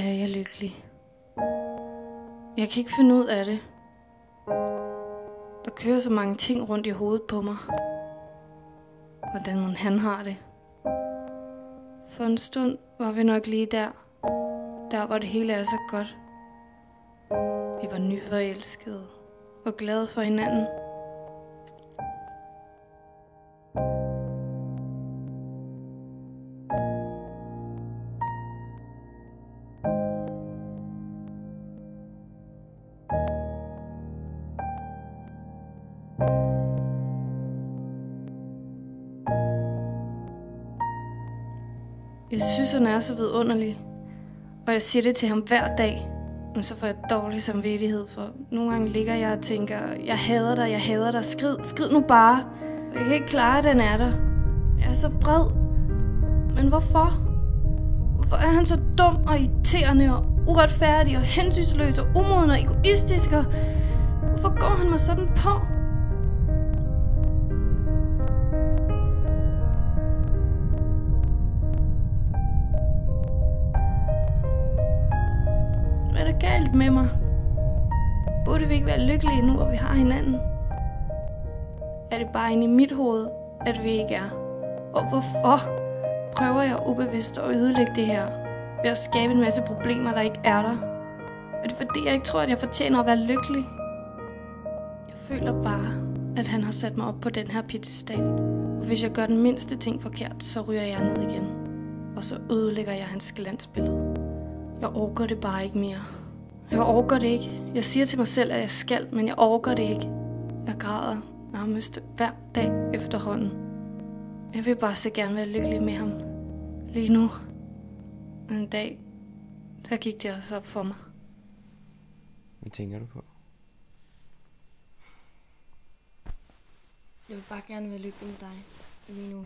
er jeg lykkelig. Jeg kan ikke finde ud af det. Der kører så mange ting rundt i hovedet på mig. Hvordan mon han har det. For en stund var vi nok lige der. Der hvor det hele er så godt. Vi var nyforelskede og glade for hinanden. Jeg synes, han er så vidunderlig. Og jeg siger det til ham hver dag. Men så får jeg dårlig samvittighed, for nogle gange ligger jeg og tænker, jeg hader dig, skrid nu bare. Og jeg kan ikke klare, at den er der. Jeg er så vred. Men hvorfor? Hvorfor er han så dum og irriterende og uretfærdig og hensynsløs og umoden og egoistisk? Og hvorfor går han mig sådan på? Hvad er der galt med mig? Burde vi ikke være lykkelige nu, hvor vi har hinanden? Er det bare inde i mit hoved, at vi ikke er? Og hvorfor prøver jeg ubevidst at ødelægge det her ved at skabe en masse problemer, der ikke er der? Er det fordi, jeg ikke tror, at jeg fortjener at være lykkelig? Jeg føler bare, at han har sat mig op på den her piedestal. Og hvis jeg gør den mindste ting forkert, så ryger jeg ned igen. Og så ødelægger jeg hans glansbillede. Jeg orker det bare ikke mere. Jeg orker det ikke. Jeg siger til mig selv, at jeg skal, men jeg orker det ikke. Jeg græder nærmest hver dag efterhånden. Jeg vil bare så gerne være lykkelig med ham. Lige nu. En dag, der gik det også op for mig. Hvad tænker du på? Jeg vil bare gerne være lykkelig med dig. Lige nu.